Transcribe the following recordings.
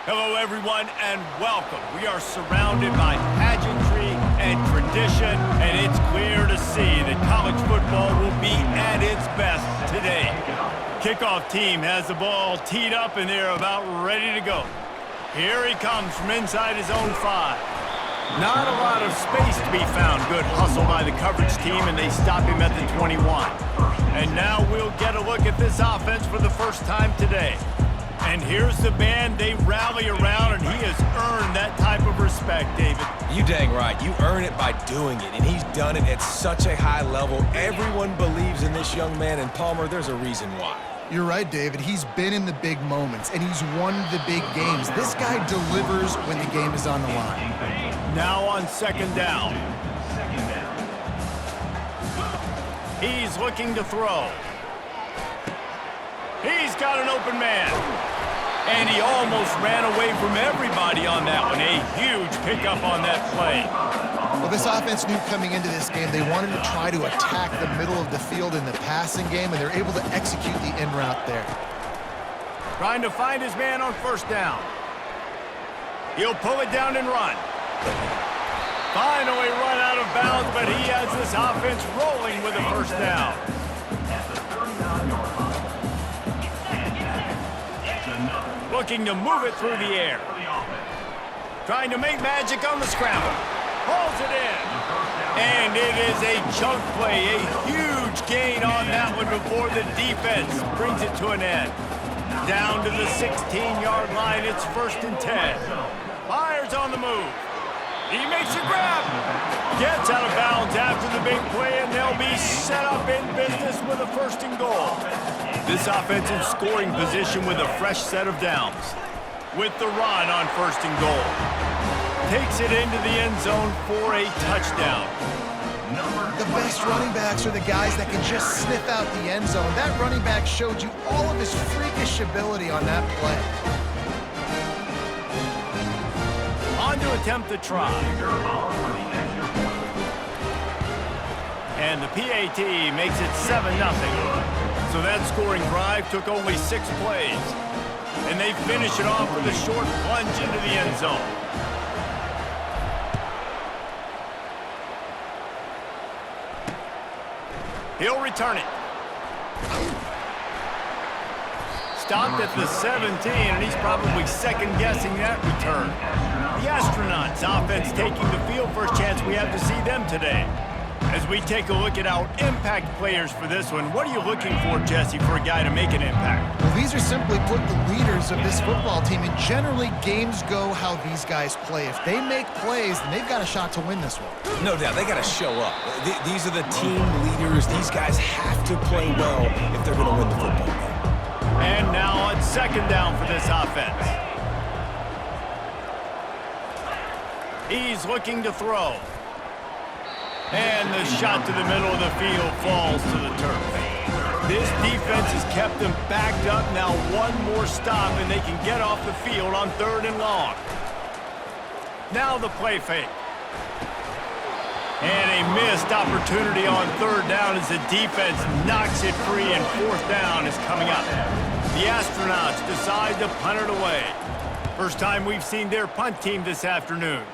Hello, everyone, and welcome. We are surrounded by pageantry and tradition, and it's clear to see that college football will be at its best today. Kickoff team has the ball teed up, and they're about ready to go. Here he comes from inside his own 5. Not a lot of space to be found. Good hustle by the coverage team, and they stop him at the 21. And now we'll get a look at this offense for the first time today. And here's the band they rally around, and he has earned that type of respect, David. You dang right. You earn it by doing it, and he's done it at such a high level. Everyone believes in this young man, and Palmer, there's a reason why. You're right, David. He's been in the big moments, and he's won the big games. This guy delivers when the game is on the line. Now on second down. He's looking to throw. He's got an open man. And he almost ran away from everybody on that one. A huge pickup on that play. Well, this offense knew coming into this game they wanted to try to attack the middle of the field in the passing game, and they're able to execute the in route there. Trying to find his man on first down. He'll pull it down and run. Finally run out of bounds, but he has this offense rolling with a first down. Looking to move it through the air. Trying to make magic on the scramble. Pulls it in. And it is a chunk play. A huge gain on that one before the defense brings it to an end. Down to the 16-yard line. It's 1st and 10. Fires on the move. He makes a grab. Gets out of bounds after the big play, and they'll be set up in business with a 1st and goal. This offense in scoring position with a fresh set of downs. With the run on 1st and goal. Takes it into the end zone for a touchdown. The best running backs are the guys that can just sniff out the end zone. That running back showed you all of his freakish ability on that play. On to attempt the try. And the PAT makes it 7-0. So that scoring drive took only 6 plays. And they finish it off with a short plunge into the end zone. He'll return it. Stopped at the 17, and he's probably second-guessing that return. The Astronauts offense taking the field. First chance we have to see them today. As we take a look at our impact players for this one, what are you looking for, Jesse, for a guy to make an impact? Well, these are simply put the leaders of this football team, and generally games go how these guys play. If they make plays, then they've got a shot to win this one. No doubt, they got to show up. These are the team leaders. These guys have to play well if they're going to win the football game. And now on second down for this offense. He's looking to throw. And the shot to the middle of the field falls to the turf. This defense has kept them backed up. Now one more stop, and they can get off the field on 3rd and long. Now the play fake. And a missed opportunity on 3rd down as the defense knocks it free, and 4th down is coming up. The Astronauts decide to punt it away. First time we've seen their punt team this afternoon.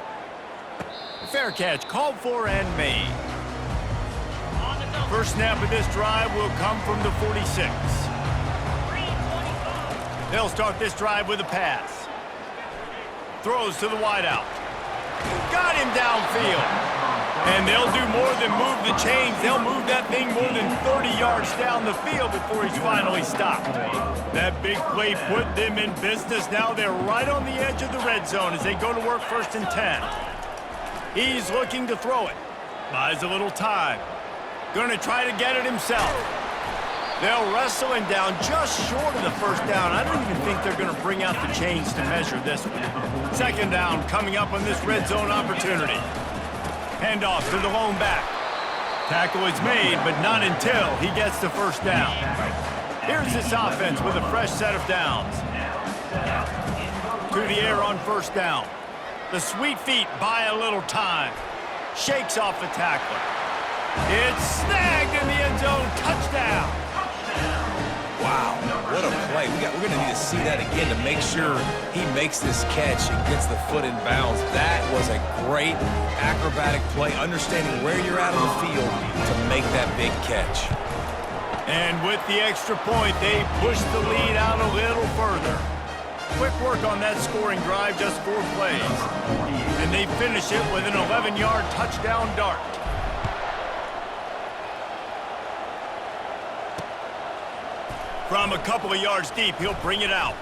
Fair catch called for and made. First snap of this drive will come from the 46. They'll start this drive with a pass. Throws to the wideout. Got him downfield. And they'll do more than move the chains. They'll move that thing more than 30 yards down the field before he's finally stopped. That big play put them in business. Now they're right on the edge of the red zone as they go to work 1st and 10. He's looking to throw it. Buys a little time. Going to try to get it himself. They'll wrestle him down just short of the 1st down. I don't even think they're going to bring out the chains to measure this one. 2nd down coming up on this red zone opportunity. Handoff to the lone back. Tackle is made, but not until he gets the 1st down. Here's this offense with a fresh set of downs. To the air on 1st down. The sweet feet buy a little time. Shakes off the tackler. It's snagged in the end zone. Touchdown. Wow, what a play. We're going to need to see that again to make sure he makes this catch and gets the foot in bounds. That was a great acrobatic play, understanding where you're at on the field to make that big catch. And with the extra point, they push the lead out a little further. Quick work on that scoring drive, just 4 plays. And they finish it with an 11-yard touchdown dart. From a couple of yards deep, he'll bring it out.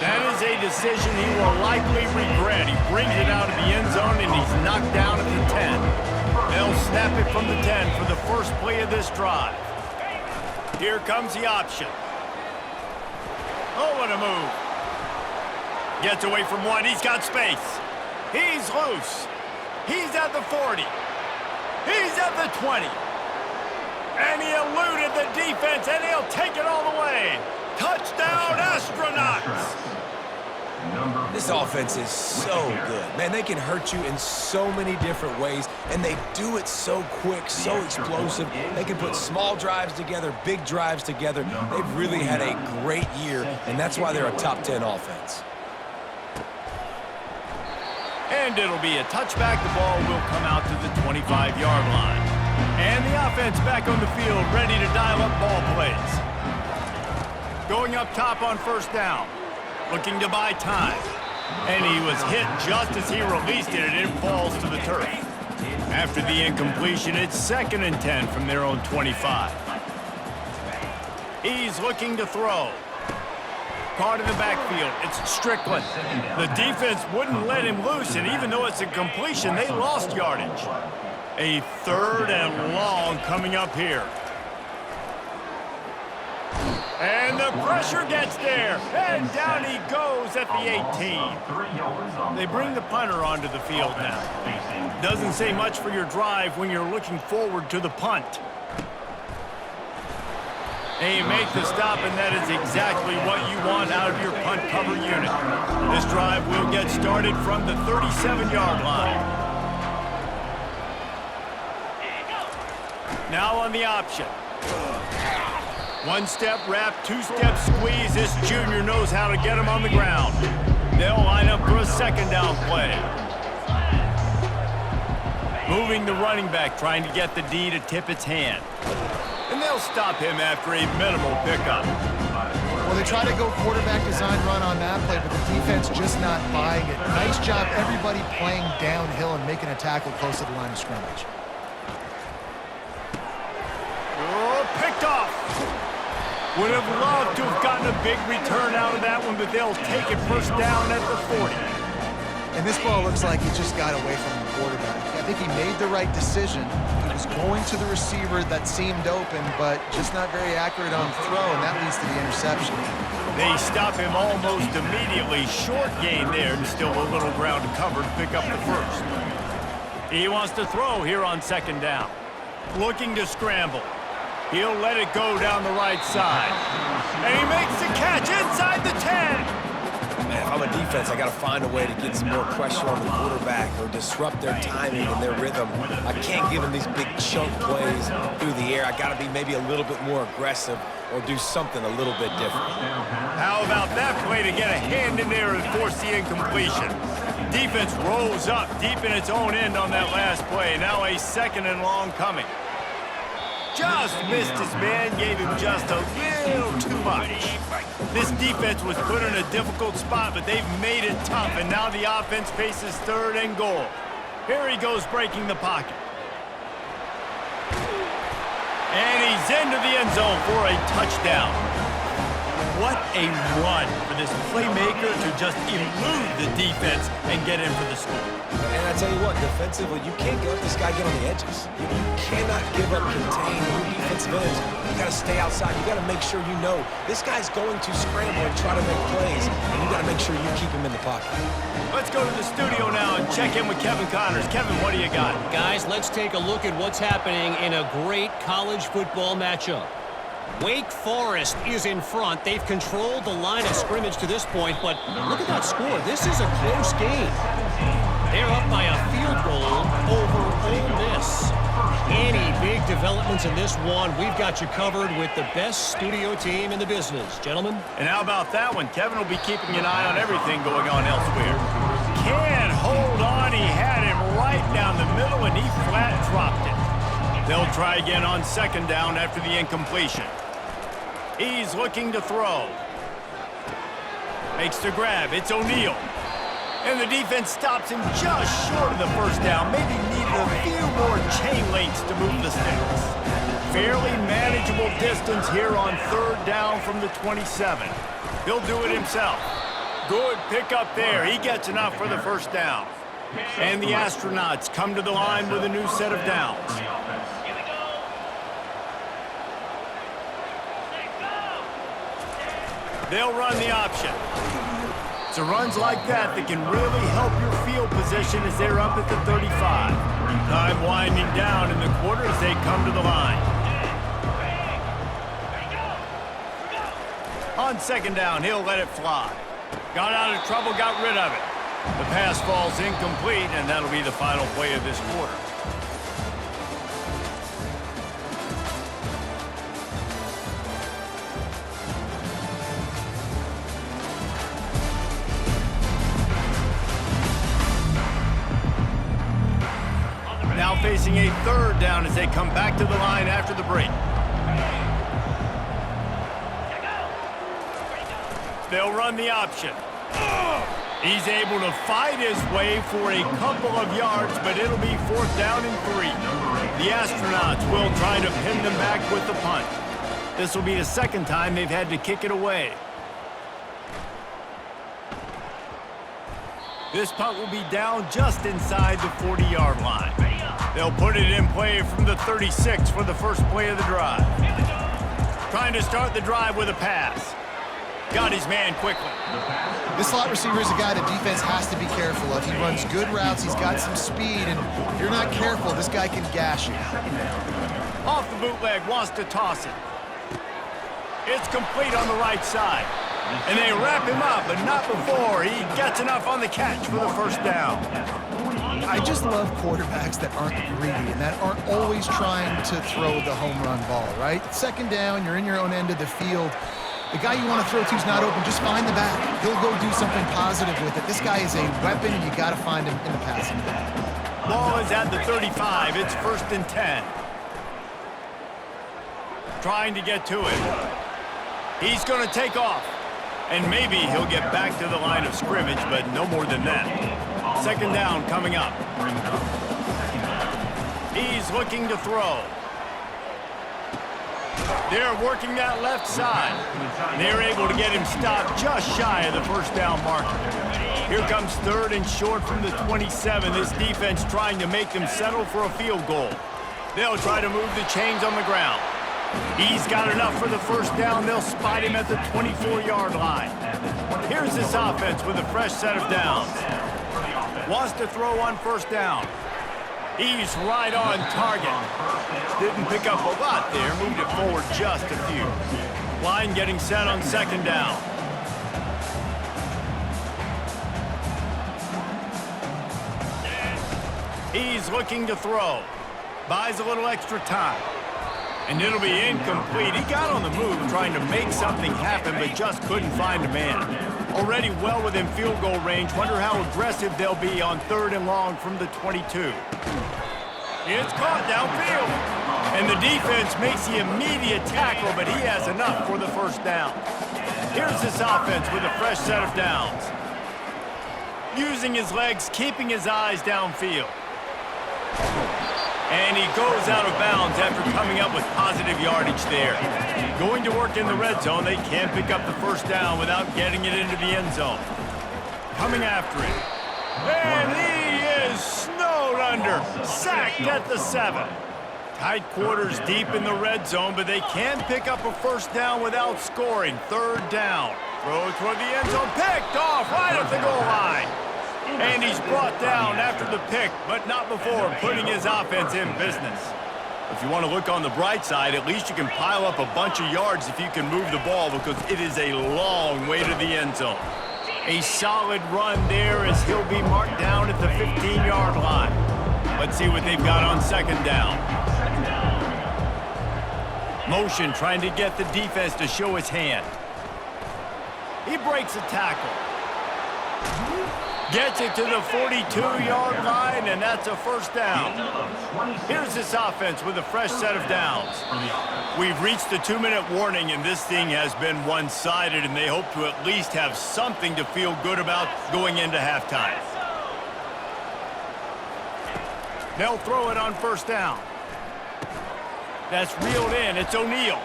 That is a decision he will likely regret. He brings it out of the end zone, and he's knocked down at the 10. They'll snap it from the 10 for the first play of this drive. Here comes the option. Oh, what a move. Gets away from one. He's got space. He's loose. He's at the 40. He's at the 20. And he eluded the defense, and he'll take it all the way. Touchdown, Astronauts! This offense is so good. Man, they can hurt you in so many different ways, and they do it so quick, so explosive. They can put small drives together, big drives together. They've really had a great year, and that's why they're a top 10 offense. And it'll be a touchback. The ball will come out to the 25-yard line. And the offense back on the field, ready to dial up ball plays. Going up top on first down, looking to buy time. And he was hit just as he released it, and it falls to the turf. After the incompletion, it's 2nd and 10 from their own 25. He's looking to throw. Caught in the backfield, it's Strickland. The defense wouldn't let him loose, and even though it's a completion, they lost yardage. A 3rd and long coming up here. And the pressure gets there, and down he goes at the 18. They bring the punter onto the field now. Doesn't say much for your drive when you're looking forward to the punt. They make the stop, and that is exactly what you want out of your punt cover unit. This drive will get started from the 37-yard line. Now on the option. 1-step wrap, 2-step squeeze. This junior knows how to get him on the ground. They'll line up for a 2nd down play. Moving the running back, trying to get the D to tip its hand. And they'll stop him after a minimal pickup. Well, they try to go quarterback design run on that play, but the defense just not buying it. Nice job, everybody playing downhill and making a tackle close to the line of scrimmage. Picked off. Would have loved to have gotten a big return out of that one, but they'll take it first down at the 40. And this ball looks like he just got away from the quarterback. I think he made the right decision. He was going to the receiver that seemed open, but just not very accurate on throw, and that leads to the interception. They stop him almost immediately. Short gain there, and still a little ground to cover to pick up the first. He wants to throw here on 2nd down. Looking to scramble. He'll let it go down the right side. And he makes the catch inside the 10. Man, if I'm a defense, I got to find a way to get some more pressure on the quarterback or disrupt their timing and their rhythm. I can't give them these big chunk plays through the air. I got to be maybe a little bit more aggressive or do something a little bit different. How about that play to get a hand in there and force the incompletion? Defense rolls up deep in its own end on that last play. Now a 2nd and long coming. Just missed his man, gave him just a little too much. This defense was put in a difficult spot, but they've made it tough, and now the offense faces 3rd and goal. Here he goes breaking the pocket. And he's into the end zone for a touchdown. What a run for this playmaker to just elude the defense and get in for the score. And I tell you what, defensively, you can't let this guy get on the edges. You cannot give up contain your defensive ends. You got to stay outside. You got to make sure you know this guy's going to scramble and try to make plays, and you got to make sure you keep him in the pocket. Let's go to the studio now and check in with Kevin Connors. Kevin, what do you got? Guys, let's take a look at what's happening in a great college football matchup. Wake Forest is in front. They've controlled the line of scrimmage to this point, but look at that score. This is a close game. They're up by a field goal over Ole Miss. Any big developments in this one, we've got you covered with the best studio team in the business. Gentlemen? And how about that one? Kevin will be keeping an eye on everything going on elsewhere. Can't hold on. He had him right down the middle, and he flat dropped it. They'll try again on second down after the incompletion. He's looking to throw. Makes the grab. It's O'Neal. And the defense stops him just short of the first down. Maybe needed a few more chain links to move the sticks. Fairly manageable distance here on third down from the 27. He'll do it himself. Good pickup there. He gets enough for the first down. And the Astronauts come to the line with a new set of downs. They'll run the option. It's runs like that that can really help your field position as they're up at the 35. Time winding down in the quarter as they come to the line. On second down, he'll let it fly. Got out of trouble, got rid of it. The pass falls incomplete, and that'll be the final play of this quarter. Now facing a third down as they come back to the line after the break. They'll run the option. He's able to fight his way for a couple of yards, but it'll be fourth down and 3. The Astronauts will try to pin them back with the punt. This will be the second time they've had to kick it away. This punt will be down just inside the 40-yard line. They'll put it in play from the 36 for the first play of the drive. Trying to start the drive with a pass. Got his man quickly. This slot receiver is a guy the defense has to be careful of. He runs good routes, he's got some speed, and if you're not careful, this guy can gash you. Off the bootleg, wants to toss it. It's complete on the right side. And they wrap him up, but not before he gets enough on the catch for the first down. I just love quarterbacks that aren't greedy and that aren't always trying to throw the home run ball, right? Second down, you're in your own end of the field. The guy you want to throw to is not open. Just find the back. He'll go do something positive with it. This guy is a weapon, and you got to find him in the passing game. Ball is at the 35. It's first and 10. Trying to get to it. He's going to take off. And maybe he'll get back to the line of scrimmage, but no more than that. Second down coming up. He's looking to throw. They're working that left side. They're able to get him stopped just shy of the first down marker. Here comes third and short from the 27. This defense trying to make them settle for a field goal. They'll try to move the chains on the ground. He's got enough for the first down. They'll spot him at the 24-yard line. Here's this offense with a fresh set of downs. Wants to throw on first down. He's right on target. Didn't pick up a lot there. Moved it forward just a few. Line getting set on second down. He's looking to throw. Buys a little extra time. And it'll be incomplete. He got on the move trying to make something happen, but just couldn't find a man. Already well within field goal range. Wonder how aggressive they'll be on third and long from the 22. It's caught downfield. And the defense makes the immediate tackle, but he has enough for the first down. Here's this offense with a fresh set of downs. Using his legs, keeping his eyes downfield. And he goes out of bounds after coming up with positive yardage there. Going to work in the red zone. They can't pick up the first down without getting it into the end zone. Coming after it. And he is snowed under. Sacked at the 7. Tight quarters deep in the red zone, but they can pick up a first down without scoring. Third down. Throw toward the end zone. Picked off right at the goal line. And he's brought down after the pick, but not before putting his offense in business. If you want to look on the bright side, at least you can pile up a bunch of yards if you can move the ball, because it is a long way to the end zone. A solid run there as he'll be marked down at the 15-yard line. Let's see what they've got on second down. Motion trying to get the defense to show his hand. He breaks a tackle. Gets it to the 42-yard line, and that's a first down. Here's this offense with a fresh set of downs. We've reached the 2-minute warning, and this thing has been one-sided, and they hope to at least have something to feel good about going into halftime. They'll throw it on first down. That's reeled in. It's O'Neal.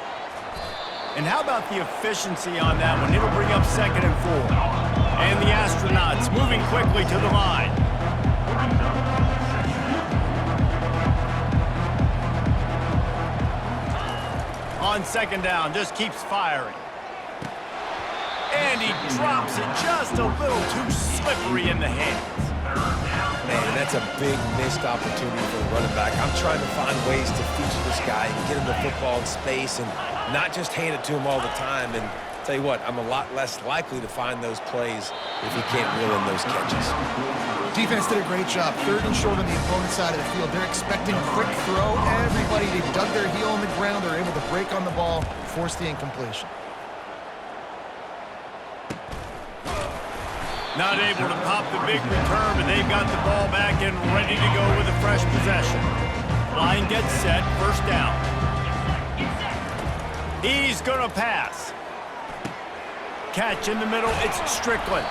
And how about the efficiency on that one? It'll bring up 2nd and 4. And the Astronauts moving quickly to the line. On second down, just keeps firing. And he drops it just a little too slippery in the hands. Man, that's a big missed opportunity for the running back. I'm trying to find ways to feature this guy and get him the football in space and not just hand it to him all the time. And tell you what, I'm a lot less likely to find those plays if he can't reel in those catches. Defense did a great job. 3rd and short on the opponent's side of the field. They're expecting quick throw. Everybody, they dug their heel on the ground. They're able to break on the ball, force the incompletion. Not able to pop the big return, but they've got the ball back and ready to go with a fresh possession. Line gets set, first down. He's going to pass. Catch in the middle, it's Strickland.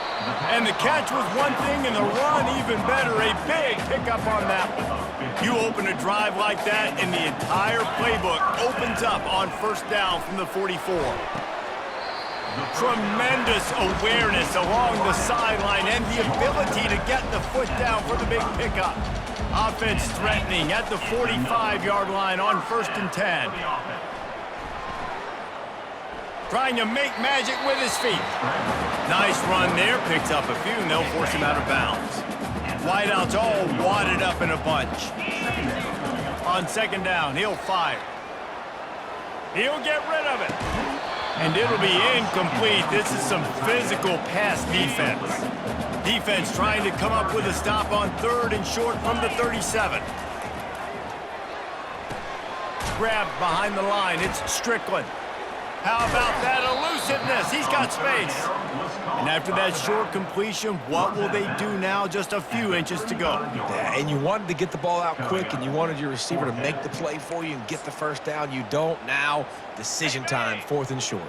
And the catch was one thing, and the run even better. A big pickup on that one. You open a drive like that, and the entire playbook opens up on first down from the 44. Tremendous awareness along the sideline and the ability to get the foot down for the big pickup. Offense threatening at the 45-yard line on 1st and 10. Trying to make magic with his feet. Nice run there, picks up a few, and they'll force him out of bounds. Wideouts all wadded up in a bunch. On second down, he'll fire. He'll get rid of it. And it'll be incomplete. This is some physical pass defense. Defense trying to come up with a stop on 3rd and short from the 37. Grabbed behind the line. It's Strickland. How about that elusiveness? He's got space. And after that short completion, what will they do now? Just a few inches to go. Yeah, and you wanted to get the ball out quick, and you wanted your receiver to make the play for you and get the first down. You don't now. Decision time, 4th and short.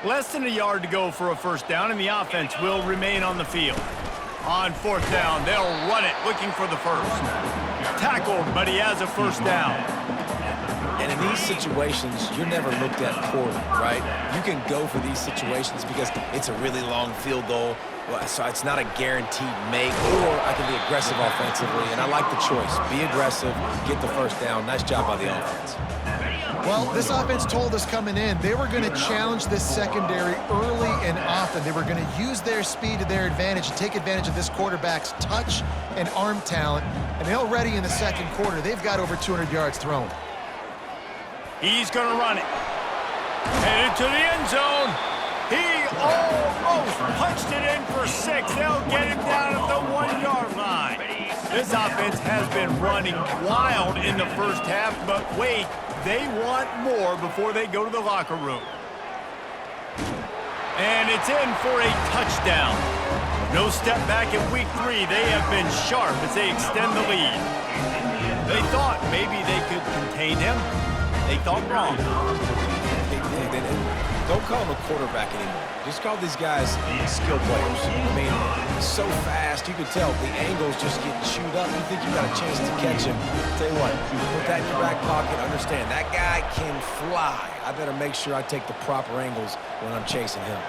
Less than a yard to go for a first down, and the offense will remain on the field. On 4th down, they'll run it, looking for the first. Tackled, but he has a first down. And in these situations, you're never looked at poorly, right? You can go for these situations because it's a really long field goal, so it's not a guaranteed make, or I can be aggressive offensively, and I like the choice. Be aggressive, get the first down. Nice job by the offense. Well, this offense told us coming in they were going to challenge this secondary early and often. They were going to use their speed to their advantage and take advantage of this quarterback's touch and arm talent. And already in the second quarter, they've got over 200 yards thrown. He's going to run it. Headed to the end zone. He almost punched it in for 6. They'll get him down at the 1-yard line. This offense has been running wild in the first half, but wait, they want more before they go to the locker room. And it's in for a touchdown. No step back in week 3. They have been sharp as they extend the lead. They thought maybe they could contain him. They thought wrong. Don't call him a quarterback anymore. Just call these guys skill players. I mean, so fast, you can tell the angles just get chewed up. You think you got a chance to catch him. Tell you what, put that in your back pocket. Understand, that guy can fly. I better make sure I take the proper angles when I'm chasing him.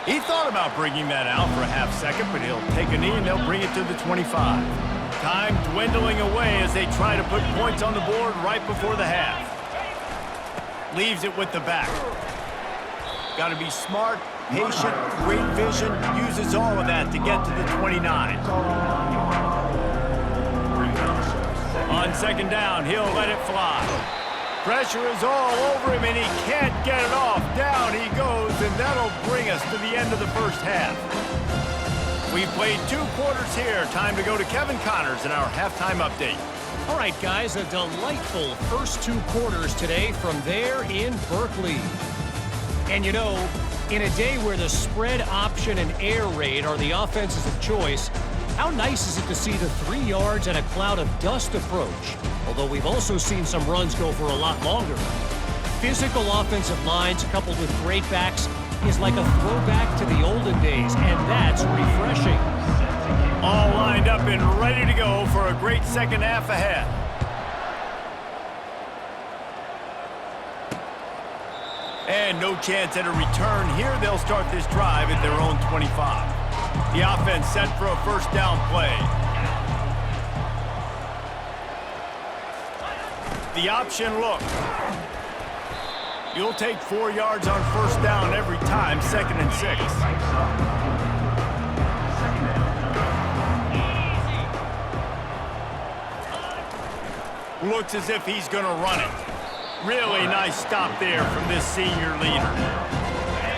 He thought about bringing that out for a half second, but he'll take a knee and they'll bring it to the 25. Time dwindling away as they try to put points on the board right before the half. Leaves it with the back. Got to be smart, patient, great vision, uses all of that to get to the 29. On second down, he'll let it fly. Pressure is all over him, and he can't get it off. Down he goes, and that'll bring us to the end of the first half. We've played 2 quarters here. Time to go to Kevin Connors in our halftime update. All right, guys, a delightful first 2 quarters today from there in Berkeley. And you know, in a day where the spread option and air raid are the offenses of choice, how nice is it to see the 3 yards and a cloud of dust approach? Although we've also seen some runs go for a lot longer. Physical offensive lines coupled with great backs is like a throwback to the olden days, and that's refreshing. All lined up and ready to go for a great second half ahead. And no chance at a return here. They'll start this drive at their own 25. The offense set for a first down play. The option look. You'll take 4 yards on first down every time, 2nd and 6. Looks as if he's going to run it. Really nice stop there from this senior leader.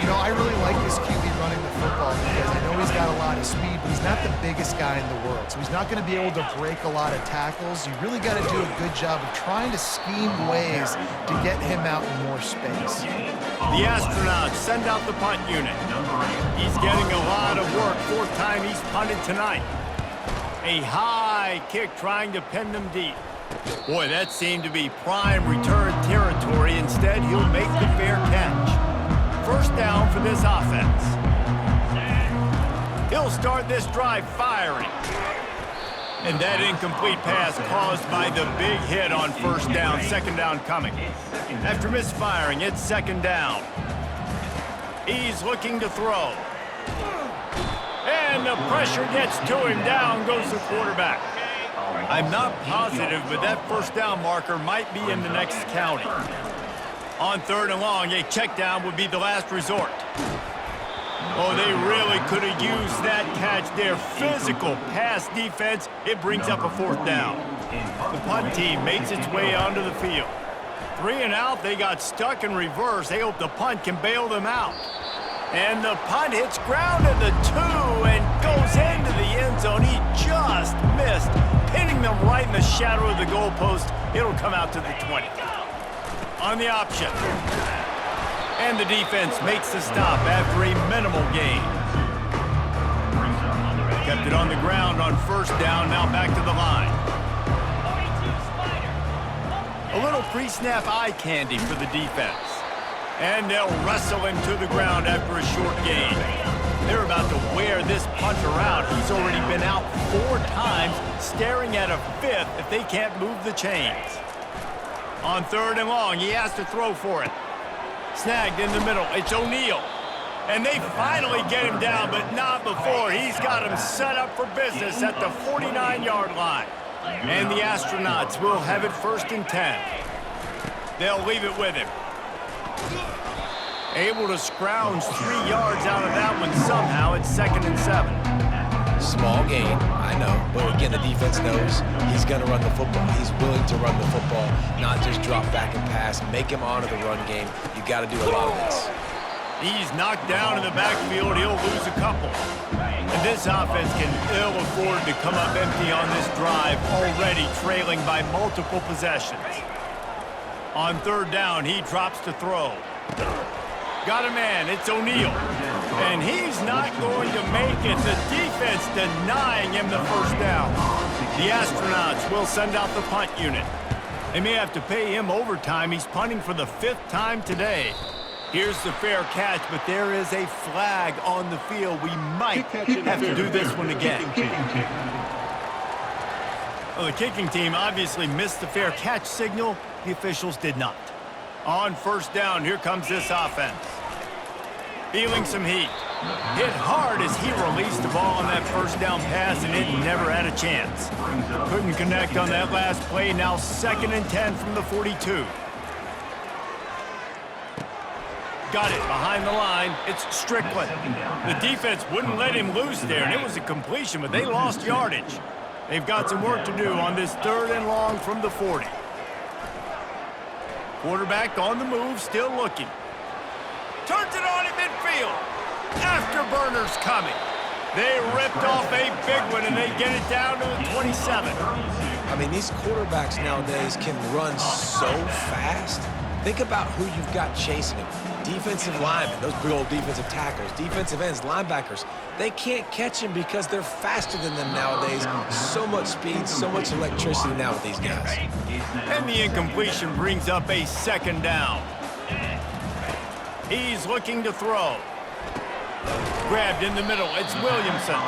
You know, I really like this QB running the football because I know he's got a lot of speed, but he's not the biggest guy in the world. So he's not going to be able to break a lot of tackles. You really got to do a good job of trying to scheme ways to get him out in more space. The Astronauts send out the punt unit. He's getting a lot of work. 4th time he's punted tonight. A high kick trying to pin them deep. Boy, that seemed to be prime return territory. Instead, he'll make the fair catch. First down for this offense. He'll start this drive firing. And that incomplete pass caused by the big hit on first down. 2nd down coming. After misfiring, it's 2nd down. He's looking to throw. And the pressure gets to him. Down goes the quarterback. I'm not positive, but that first down marker might be in the next county. On 3rd and long, a check down would be the last resort. Oh, they really could have used that catch there. Physical pass defense. It brings up a 4th down. The punt team makes its way onto the field. 3 and out, they got stuck in reverse. They hope the punt can bail them out. And the punt hits ground at the 2 and goes into the end zone. He just missed, pinning them right in the shadow of the goalpost. It'll come out to the 20. On the option. And the defense makes the stop after a minimal gain. Kept it on the ground on first down, now back to the line. A little pre-snap eye candy for the defense. And they'll wrestle him to the ground after a short gain. They're about to wear this punter out. He's already been out 4 times, staring at a 5th if they can't move the chains. On 3rd and long, he has to throw for it. Snagged in the middle, it's O'Neal. And they finally get him down, but not before. He's got him set up for business at the 49-yard line. And the Astronauts will have it 1st and 10. They'll leave it with him. Able to scrounge 3 yards out of that one somehow. It's 2nd and 7. Small gain, I know, but again, the defense knows he's going to run the football. He's willing to run the football, not just drop back and pass, make him honor the run game. You got to do a lot of this. He's knocked down in the backfield. He'll lose a couple. And this offense can ill afford to come up empty on this drive, already trailing by multiple possessions. On 3rd down, he drops to throw. Got a man, it's O'Neal. And he's not going to make it. The defense denying him the first down. The Astronauts will send out the punt unit. They may have to pay him overtime. He's punting for the 5th time today. Here's the fair catch, but there is a flag on the field. We might have to do this one again. Well, the kicking team obviously missed the fair catch signal. The officials did not. On first down, here comes this offense. Feeling some heat. Hit hard as he released the ball on that first down pass, and it never had a chance. Couldn't connect on that last play. Now 2nd and 10 from the 42. Got it behind the line. It's Strickland. The defense wouldn't let him loose there, and it was a completion, but they lost yardage. They've got some work to do on this 3rd and long from the 40. Quarterback on the move, still looking. Turns it on in midfield. Afterburner's coming. They ripped off a big one, and they get it down to the 27. I mean, these quarterbacks nowadays can run so fast. Think about who you've got chasing them. Defensive linemen, those big old defensive tackles, defensive ends, linebackers. They can't catch him because they're faster than them nowadays. So much speed, so much electricity now with these guys. And the incompletion brings up a second down. He's looking to throw. Grabbed in the middle. It's Williamson.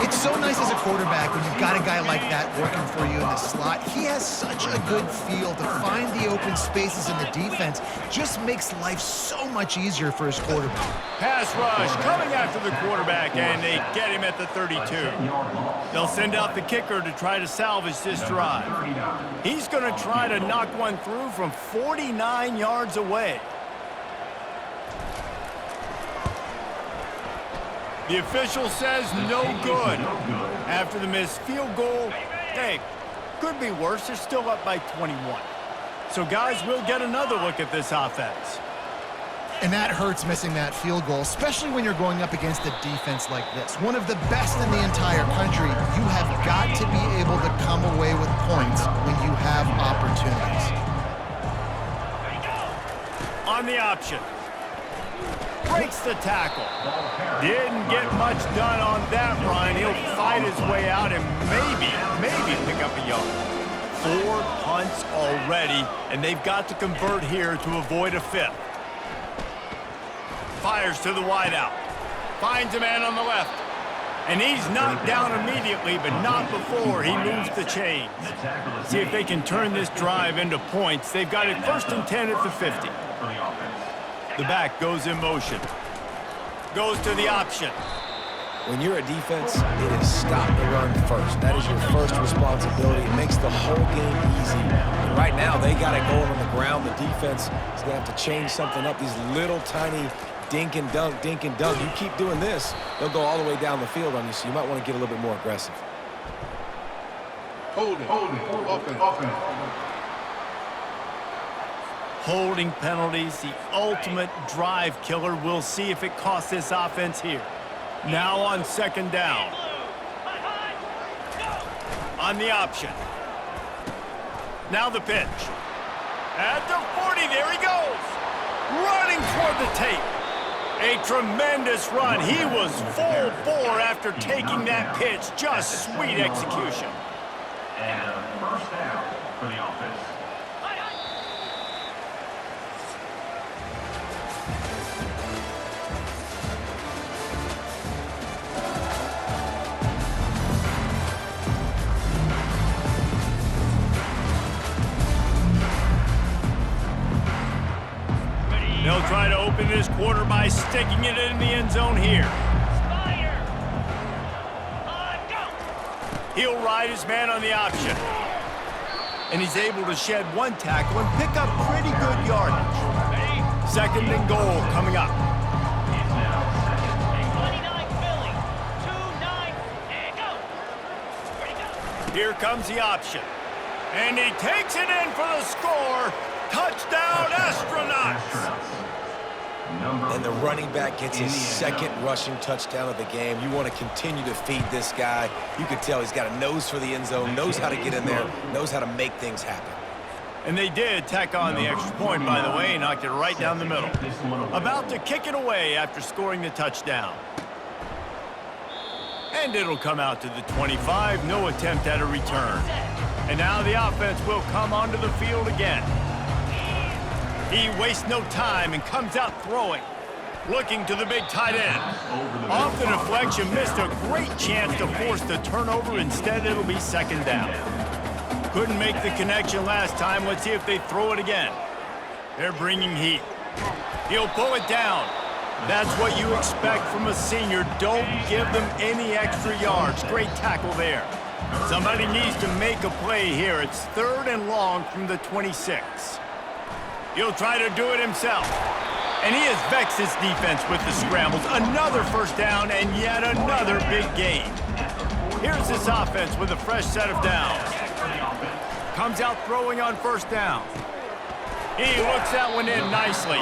It's so nice as a quarterback when you've got a guy like that working for you in the slot. He has such a good feel to find the open spaces in the defense. Just makes life so much easier for his quarterback. Pass rush coming after the quarterback, and they get him at the 32. They'll send out the kicker to try to salvage this drive. He's going to try to knock one through from 49 yards away. The official says no good. After the missed field goal, hey, could be worse. They're still up by 21. So, guys, we'll get another look at this offense. And that hurts missing that field goal, especially when you're going up against a defense like this. One of the best in the entire country. You have got to be able to come away with points when you have opportunities. On the option. Breaks the tackle. Didn't get much done on that run. He'll fight his way out and maybe pick up a yard. 4 punts already, and they've got to convert here to avoid a fifth. Fires to the wideout. Finds a man on the left. And he's knocked down immediately, but not before he moves the chains. See if they can turn this drive into points. They've got it 1st and 10 at the 50. The back goes in motion. Goes to the option. When you're a defense, it is stop the run first. That is your first responsibility. It makes the whole game easy. And right now, they got it going on the ground. The defense is going to have to change something up. These little tiny dink and dunk, dink and dunk. You keep doing this, they'll go all the way down the field on you, so you might want to get a little bit more aggressive. Hold it, open. Holding penalties, the ultimate drive killer. We'll see if it costs this offense here. Now on 2nd down. On the option. Now the pitch. At the 40, there he goes. Running toward the tape. A tremendous run. He was full bore after taking that pitch. Just sweet execution. And a 1st down for the offense. They'll try to open this quarter by sticking it in the end zone here. He'll ride his man on the option. And he's able to shed 1 tackle and pick up pretty good yardage. 2nd and goal coming up. Here comes the option. And he takes it in for the score. Touchdown, Astronauts! And the running back gets his 2nd rushing touchdown of the game. You want to continue to feed this guy. You can tell he's got a nose for the end zone, knows how to get in there, knows how to make things happen. And they did tack on the extra point, by the way, knocked it right down the middle. About to kick it away after scoring the touchdown. And it'll come out to the 25, no attempt at a return. And now the offense will come onto the field again. He wastes no time and comes out throwing. Looking to the big tight end. Off the deflection, missed a great chance to force the turnover. Instead, it'll be 2nd down. Couldn't make the connection last time. Let's see if they throw it again. They're bringing heat. He'll pull it down. That's what you expect from a senior. Don't give them any extra yards. Great tackle there. Somebody needs to make a play here. It's 3rd and long from the 26. He'll try to do it himself. And he has vexed his defense with the scrambles. Another 1st down and yet another big gain. Here's this offense with a fresh set of downs. Comes out throwing on 1st down. He looks that one in nicely.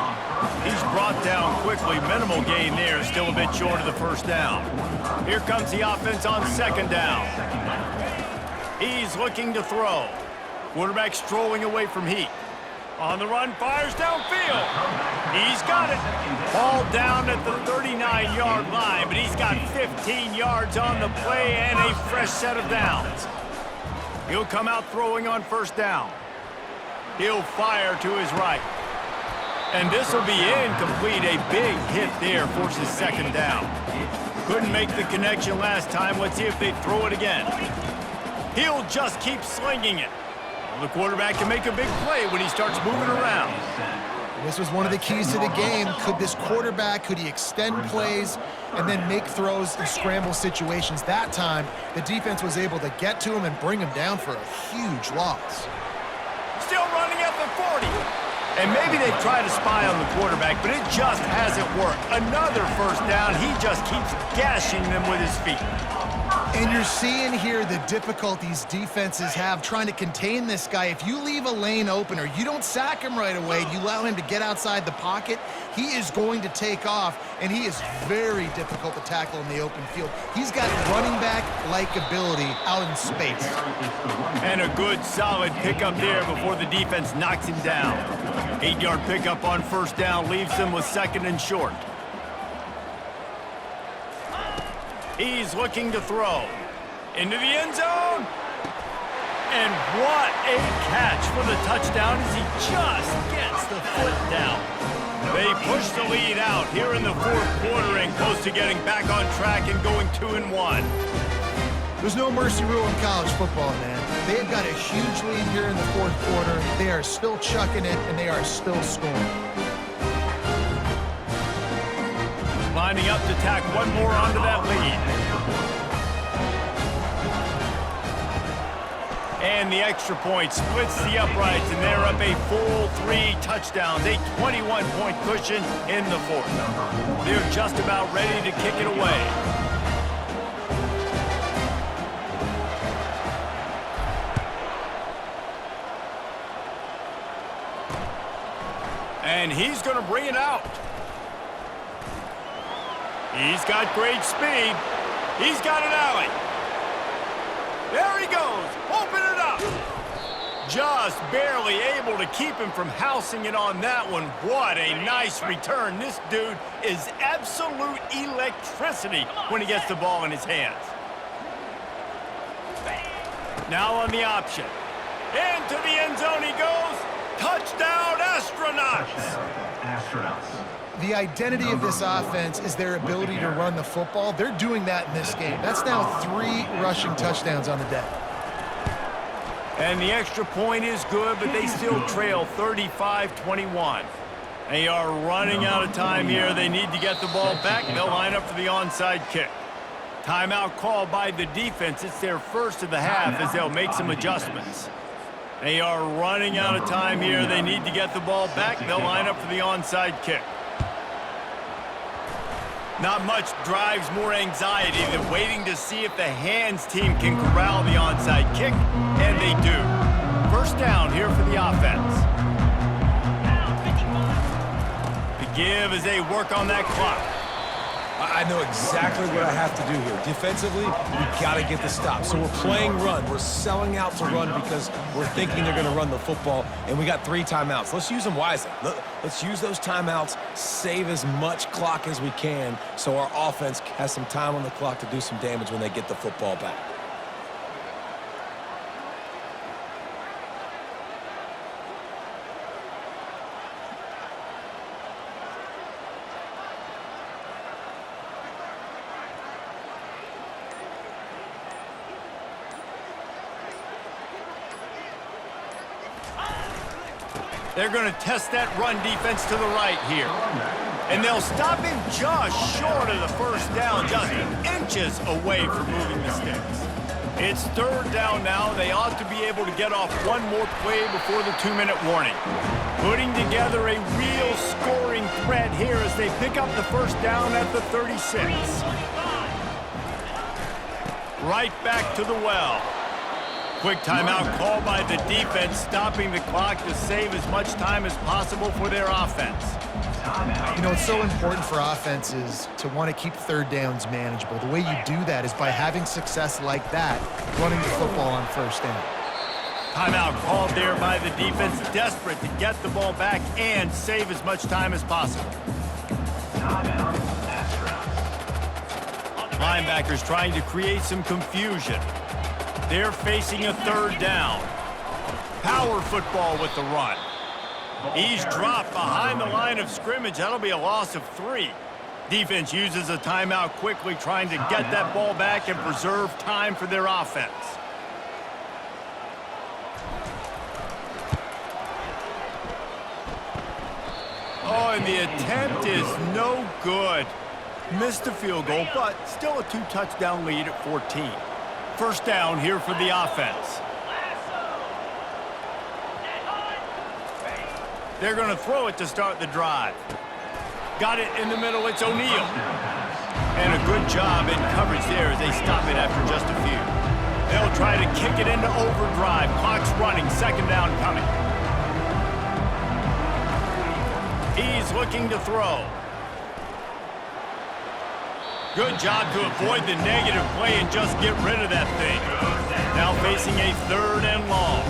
He's brought down quickly. Minimal gain there. Still a bit short of the first down. Here comes the offense on second down. He's looking to throw. Quarterback strolling away from Heat. On the run, fires downfield. He's got it. Ball down at the 39-yard line, but he's got 15 yards on the play and a fresh set of downs. He'll come out throwing on first down. He'll fire to his right. And this will be incomplete. A big hit there forces second down. Couldn't make the connection last time. Let's see if they throw it again. He'll just keep slinging it. Well, the quarterback can make a big play when he starts moving around. This was one of the keys to the game. Could this quarterback, could he extend plays and then make throws in scramble situations? That time, the defense was able to get to him and bring him down for a huge loss. Still running at the 40. And maybe they try to spy on the quarterback, but it just hasn't worked. Another first down. He just keeps gashing them with his feet. And you're seeing here the difficulties defenses have trying to contain this guy. If you leave a lane open or you don't sack him right away, you allow him to get outside the pocket, he is going to take off, and he is very difficult to tackle in the open field. He's got running back-like ability out in space. And a good, solid pickup there before the defense knocks him down. 8-yard pickup on first down leaves them with second and short. He's looking to throw. Into the end zone. And what a catch for the touchdown as he just gets the foot down. They push the lead out here in the fourth quarter and close to getting back on track and going 2-1. There's no mercy rule in college football, man. They've got a huge lead here in the fourth quarter. They are still chucking it, and they are still scoring. Lining up to tack one more onto that lead. And the extra point splits the uprights, and they're up a full 3 touchdowns, a 21-point cushion in the fourth. They're just about ready to kick it away. And he's going to bring it out. He's got great speed. He's got an alley. There he goes. Open it up. Just barely able to keep him from housing it on that one. What a nice return. This dude is absolute electricity when he gets the ball in his hands. Now on the option. Into the end zone he goes. Touchdown, Astronauts. The identity of this offense is their ability to run the football. They're doing that in this game. That's now 3 rushing touchdowns on the day. And the extra point is good, but they still trail 35-21. They are running out of time here. They need to get the ball back. They'll line up for the onside kick. Timeout called by the defense. It's their first of the half as they'll make some adjustments. They are running out of time here. They need to get the ball back. They'll line up for the onside kick. Not much drives more anxiety than waiting to see if the hands team can corral the onside kick, and they do. First down here for the offense. The give as they work on that clock. I know exactly what I have to do here. Defensively, we got to get the stop. So we're playing run. We're selling out to run because we're thinking they're going to run the football, and we got 3 timeouts. Let's use them wisely. Let's use those timeouts, save as much clock as we can so our offense has some time on the clock to do some damage when they get the football back. They're going to test that run defense to the right here. And they'll stop him just short of the first down, just inches away from moving the sticks. It's third down now. They ought to be able to get off one more play before the 2-minute warning. Putting together a real scoring threat here as they pick up the first down at the 36. Right back to the well. Quick timeout called by the defense, stopping the clock to save as much time as possible for their offense. You know, it's so important for offenses to want to keep third downs manageable. The way you do that is by having success like that, running the football on first down. Timeout called there by the defense, desperate to get the ball back and save as much time as possible. Linebackers trying to create some confusion. They're facing a third down. Power football with the run. He's dropped behind the line of scrimmage. That'll be a loss of 3. Defense uses a timeout quickly, trying to get that ball back and preserve time for their offense. Oh, and the attempt is no good. Missed the field goal, but still a 2-touchdown lead at 14. First down here for the offense. They're going to throw it to start the drive. Got it in the middle. It's O'Neal. And a good job in coverage there as they stop it after just a few. They'll try to kick it into overdrive. Clock's running. Second down coming. He's looking to throw. Good job to avoid the negative play and just get rid of that thing. Now facing a third and long.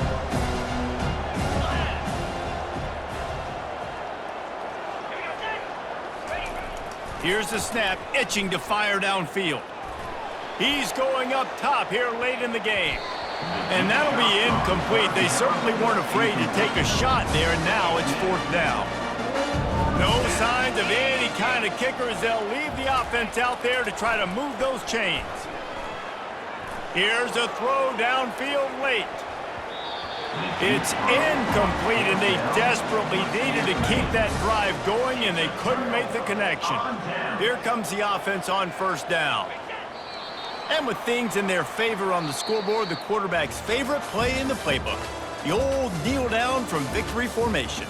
Here's the snap, itching to fire downfield. He's going up top here late in the game. And that'll be incomplete. They certainly weren't afraid to take a shot there, and now it's fourth down. No signs of any kind of kickers. They'll leave the offense out there to try to move those chains. Here's a throw downfield late. It's incomplete, and they desperately needed to keep that drive going, and they couldn't make the connection. Here comes the offense on first down. And with things in their favor on the scoreboard, the quarterback's favorite play in the playbook, the old kneel down from victory formation.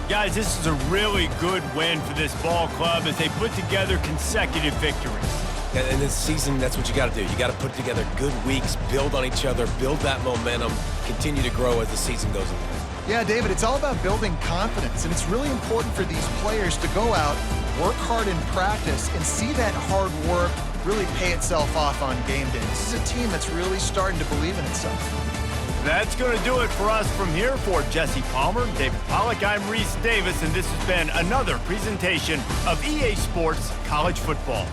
Guys, this is a really good win for this ball club as they put together consecutive victories. And this season, that's what you got to do. You got to put together good weeks, build on each other, build that momentum, continue to grow as the season goes on. Yeah, David, it's all about building confidence, and it's really important for these players to go out, work hard in practice, and see that hard work really pay itself off on game day. This is a team that's really starting to believe in itself. That's going to do it for us from here. For Jesse Palmer, David Pollack, I'm Reese Davis, and this has been another presentation of EA Sports College Football.